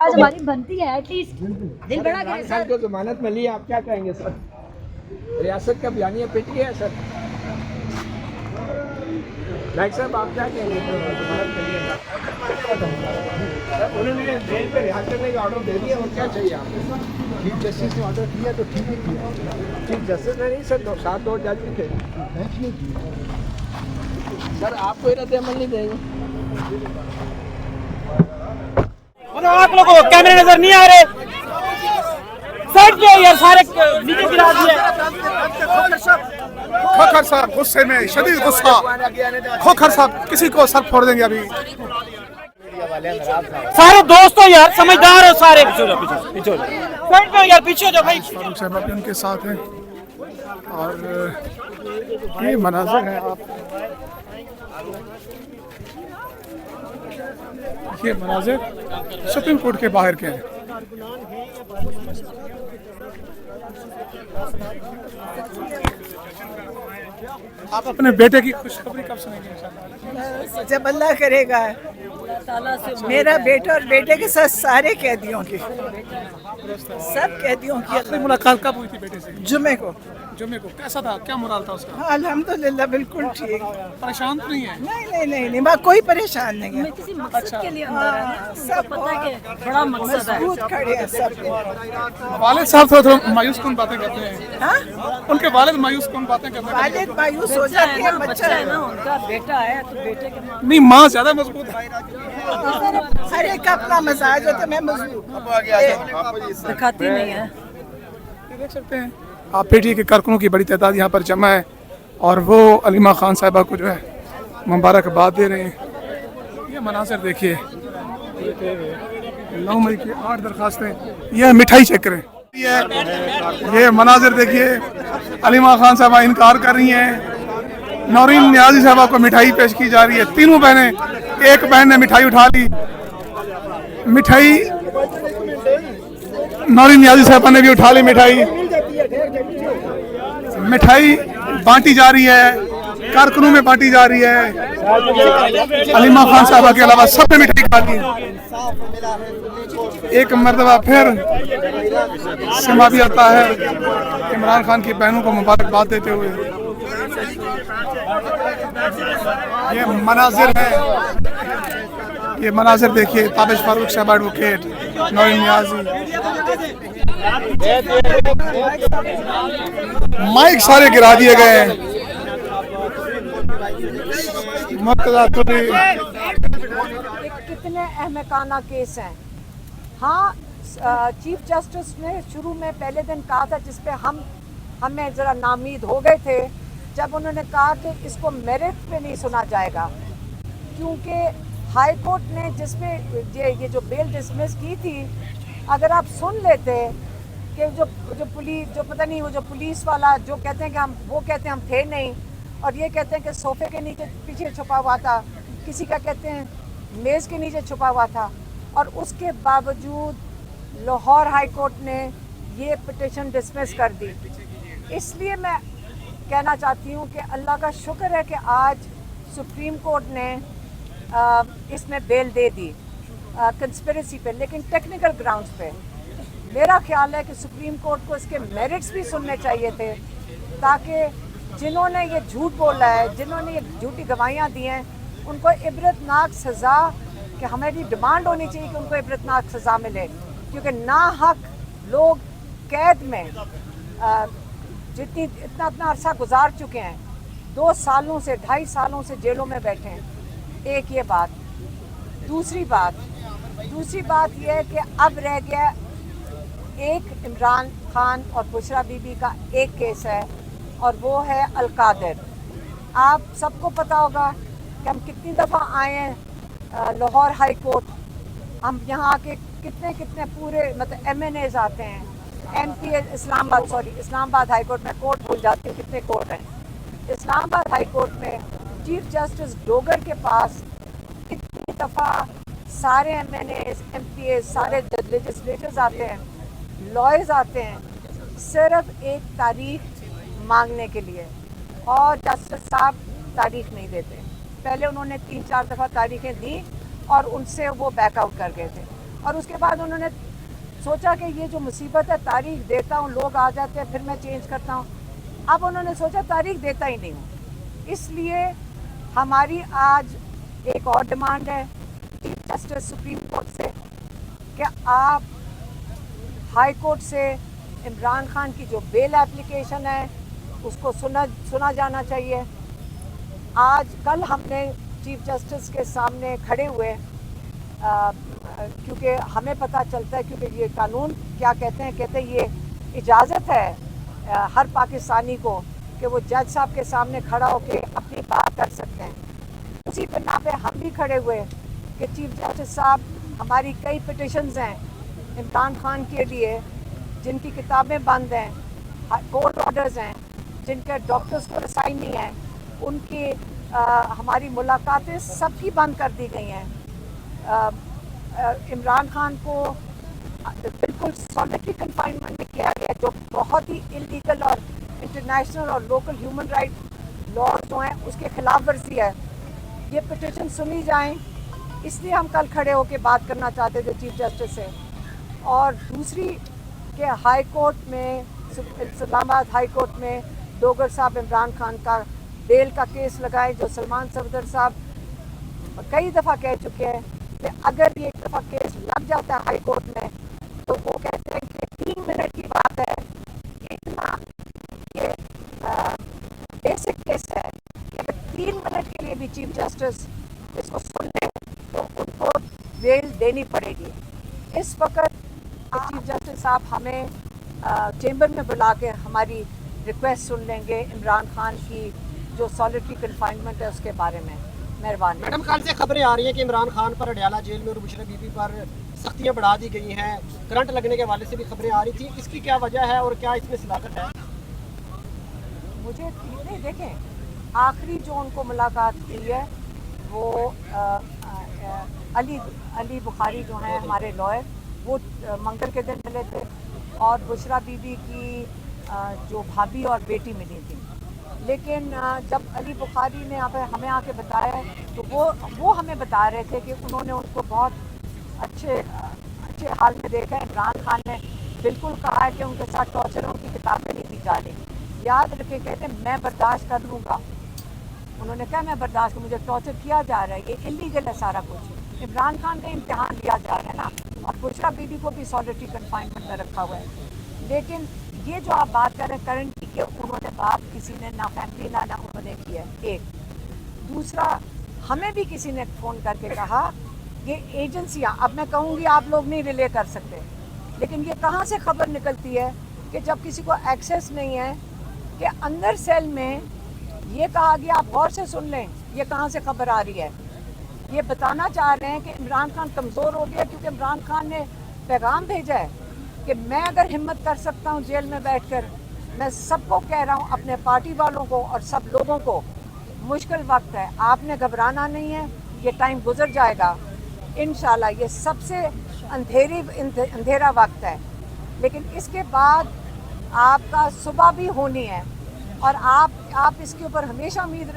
आज हमारी बनती है एटलीस्ट दिल बड़ा इमरान खान को जमानत मिली है, आप क्या कहेंगे सर? रियासत का बयानिया पिट गया सर। नाइक साहब आप क्या कहेंगे? जमानत मिली है सर, उन्होंने जेल पे रिहा करने का ऑर्डर दे दिया, और क्या चाहिए आपको? चीफ जस्टिस ने ऑर्डर किया तो ठीक ही किया। चीफ जस्टिस ने नहीं सर, 7 और जज भी थे, बेंच ने किया सर। आप कोई रद्द अमल नहीं देंगे? आप लोगों को कैमरे नजर नहीं आ रहे, साइड पे यार, सारे नीचे गिरा दिए। खोखर साहब गुस्से में, शदीद गुस्सा। खोखर साहब किसी को सर फोड़ देंगे अभी। सारे दोस्तों यार, समझदार हो सारे, पीछे साइड पे यार, पीछे जो भाई। फारूक साहब भी उनके साथ हैं और ये मनाज़िर है। ये मनाज़िर सुप्रीम कोर्ट के बाहर के हैं। आप अपने बेटे की खुशखबरी कब सुनेंगे इंशाअल्लाह? जब अल्लाह करेगा। मेरा बेटा और बेटे के साथ सारे कैदियों की, सब कैदियों की। आखिरी मुलाकात कब हुई थी बेटे से? जुमे को। जुमे को। कैसा था, क्या मोराल था उसका? हाँ, अल्हम्दुलिल्लाह बिल्कुल ठीक। परेशान तो नहीं है? नहीं, मैं कोई परेशान नहीं है। किसी मकसद के लिए अंदर है ना, सब पता है कि बड़ा मकसद है। मजबूत खड़े हैं सब। वालिद साहब थोड़ा मायूस कौन बातें करते हैं? हाँ, उनके वालिद मायूस कौन बातें करते हैं? वालिद मायूस हो जाते हैं, बच्चा है ना उनका, बेटा है तो बेटे के माँ नहीं, माँ ज्यादा मजबूत है। हर एक का अपना मजाज होता है। मैं मजबूत दिखाती नहीं है। देख सकते हैं आप, पीटीआई के कारकुनों की बड़ी तादाद यहाँ पर जमा है और वो अलीमा खान साहिबा को जो है मुबारकबाद दे रहे हैं। ये मनाज़िर देखिए, 9 मई की 8 दरखास्तें, यह मिठाई चेक करें। ये मनाज़िर देखिए, अलीमा खान साहिबा इनकार कर रही हैं। नौरीन नियाज़ी साहिबा को मिठाई पेश की जा रही है। तीनों बहनें, एक बहन ने मिठाई उठा ली। मिठाई नौरीन नियाज़ी साहिबा ने भी उठा ली मिठाई। मिठाई बांटी जा रही है, कारकुनों में बांटी जा रही है। अलीमा खान साहबा के अलावा सब ने मिठाई खा ली। एक मरतबा फिर समा भी आता है इमरान खान की बहनों को मुबारकबाद देते हुए। ये मनाजिर है, ये मनाजिर देखिए। ताबिश फारूक साहब एडवोकेट, नौरीन नियाज़ी, माइक सारे गिरा दिए गए हैं। कितने अहमकाना केस हैं। हाँ, चीफ जस्टिस ने शुरू में पहले दिन कहा था, जिसपे हमें ज़रा नामीद हो गए थे, जब उन्होंने कहा कि इसको मेरिट पे नहीं सुना जाएगा, क्योंकि हाई कोर्ट ने जिसमें ये जो बेल डिसमिस की थी, अगर आप सुन लेते कि जो पुलिस, जो पता नहीं, वो जो पुलिस वाला जो कहते हैं कि वो कहते हैं हम थे नहीं, और ये कहते हैं कि सोफे के नीचे पीछे छुपा हुआ था, किसी का कहते हैं मेज़ के नीचे छुपा हुआ था, और उसके बावजूद लाहौर हाई कोर्ट ने ये पिटिशन डिसमिस कर दी। इसलिए मैं कहना चाहती हूँ कि अल्लाह का शुक्र है कि आज सुप्रीम कोर्ट ने इसमें बेल दे दी कंस्पिरेसी पे, लेकिन टेक्निकल ग्राउंड्स पे। मेरा ख्याल है कि सुप्रीम कोर्ट को इसके मेरिट्स भी सुनने चाहिए थे, ताकि जिन्होंने ये झूठ बोला है, जिन्होंने ये झूठी गवाहियाँ दी हैं, उनको इबरतनाक सज़ा, कि हमारी डिमांड होनी चाहिए कि उनको इबरतनाक सज़ा मिले, क्योंकि नाहक लोग कैद में इतना अरसा गुजार चुके हैं, 2 सालों से 2.5 सालों से जेलों में बैठे हैं। एक ये बात। दूसरी बात यह है कि अब रह गया एक इमरान खान और बुशरा बीबी का एक केस है, और वो है अलकादिर। आप सबको पता होगा कि हम कितनी दफ़ा आए हैं लाहौर हाई कोर्ट। हम यहाँ के कितने पूरे मतलब MNAs आते हैं, MP इस्लामाबाद हाई कोर्ट में, कोर्ट भूल जाती हूँ कितने कोर्ट हैं। इस्लामाबाद हाई कोर्ट में चीफ जस्टिस डोगर के पास कितनी दफ़ा सारे MNAs, MPAs, सारे लेजिस्लेटर्स आते हैं, लॉयर्स आते हैं, सिर्फ एक तारीख मांगने के लिए, और जस्टिस साहब तारीख नहीं देते। पहले उन्होंने 3-4 दफ़ा तारीखें दी और उनसे वो बैकआउट कर गए थे। اور اس کے بعد انہوں نے سوچا کہ یہ جو مصیبت ہے تاریخ دیتا ہوں، لوگ آ جاتے ہیں پھر میں چینج کرتا ہوں. اب انہوں نے سوچا تاریخ دیتا ہی نہیں ہوں. اس لیے ہماری آج ایک اور ڈیمانڈ ہے چیف جسٹس سپریم کورٹ سے کہ آپ ہائی کورٹ سے عمران خان کی جو بیل اپلیکیشن ہے اس کو سنا جانا چاہیے. آج کل ہم نے چیف جسٹس کے سامنے کھڑے ہوئے کیونکہ ہمیں پتہ چلتا ہے، کیونکہ یہ قانون کیا کہتے ہیں یہ اجازت ہے ہر پاکستانی کو کہ وہ جج صاحب کے سامنے کھڑا ہو کے اپنی بات کر سکتے ہیں. اسی بنا پہ ہم بھی کھڑے ہوئے کہ چیف جسٹس صاحب ہماری کئی پٹیشنز ہیں عمران خان کے لیے جن کی کتابیں بند ہیں، کورٹ آرڈرز ہیں جن کے ڈاکٹرز کو رسائی نہیں ہے، ان کی ہماری ملاقاتیں سب کی بند کر دی گئی ہیں. عمران خان کو بالکل سالٹری کنفائنمنٹ میں کیا گیا جو بہت ہی انلیگل اور انٹرنیشنل اور لوکل ہیومن رائٹ لاز جو ہیں اس کے خلاف ورزی ہے. یہ پٹیشن سنی جائیں، اس لیے ہم کل کھڑے ہو کے بات کرنا چاہتے تھے چیف جسٹس سے. اور دوسری کہ ہائی کورٹ میں اسلام آباد ہائی کورٹ میں ڈوگر صاحب عمران خان کا بیل کا کیس لگائے، جو سلمان صفدر صاحب کئی دفعہ کہہ چکے ہیں کہ اگر یہ ایک دفعہ کیس لگ جاتا ہے ہائی کورٹ میں تو وہ کہتے ہیں کہ 3 منٹ کی بات ہے. اتنا یہ بیسک کیس ہے کہ اگر 3 منٹ کے لیے بھی چیف جسٹس اس کو سن لیں تو ان کو بیل دینی پڑے گی. اس وقت چیف جسٹس صاحب ہمیں چیمبر میں بلا کے ہماری ریکویسٹ سن لیں گے عمران خان کی جو سالٹری کنفائنمنٹ ہے اس کے بارے میں. مہربانی. میڈم کل سے خبریں آ رہی ہیں کہ عمران خان پر اڈیالہ جیل میں اور بشرا بی بی پر سختیاں بڑھا دی گئی ہیں، کرنٹ لگنے کے حوالے سے بھی خبریں آ رہی تھیں، اس کی کیا وجہ ہے اور کیا اس میں صداقت ہے؟ مجھے نہیں، دیکھیں آخری جو ان کو ملاقات کی ہے وہ علی بخاری جو ہیں ہمارے لائر، وہ منگل کے دن ملے تھے اور بشرا بی بی کی جو بھابھی اور بیٹی ملی تھی. لیکن جب علی بخاری نے ہمیں آ کے بتایا تو وہ ہمیں بتا رہے تھے کہ انہوں نے ان کو بہت اچھے حال میں دیکھا ہے. عمران خان نے بالکل کہا ہے کہ ان کے ساتھ ٹارچروں کی کتابیں نہیں دی جا رہی. یاد رکھے کہتے ہیں میں برداشت کر لوں گا. انہوں نے کہا میں برداشت کروں، مجھے ٹارچر کیا جا رہا ہے، یہ انلیگل ہے سارا کچھ. عمران خان کا امتحان لیا جا رہا ہے نا، اور بشرا بی بی کو بھی سالٹری کنفائنمنٹ میں رکھا ہوا ہے. لیکن یہ جو آپ بات کر رہے ہیں کرنٹ کی کہ انہوں نے بات کسی نے نہ فیملی نہ انہوں نے کی ہے، ایک. دوسرا ہمیں بھی کسی نے فون کر کے کہا یہ ایجنسیاں، اب میں کہوں گی آپ لوگ نہیں ریلے کر سکتے، لیکن یہ کہاں سے خبر نکلتی ہے کہ جب کسی کو ایکسیس نہیں ہے کہ اندر سیل میں یہ کہا گیا. آپ غور سے سن لیں یہ کہاں سے خبر آ رہی ہے. یہ بتانا چاہ رہے ہیں کہ عمران خان کمزور ہو گیا کیونکہ عمران خان نے پیغام بھیجا ہے کہ میں اگر ہمت کر سکتا ہوں جیل میں بیٹھ کر، میں سب کو کہہ رہا ہوں، اپنے پارٹی والوں کو اور سب لوگوں کو، مشکل وقت ہے، آپ نے گھبرانا نہیں ہے، یہ ٹائم گزر جائے گا انشاءاللہ. یہ سب سے اندھیرا وقت ہے، لیکن اس کے بعد آپ کا صبح بھی ہونی ہے اور آپ اس کے اوپر ہمیشہ امید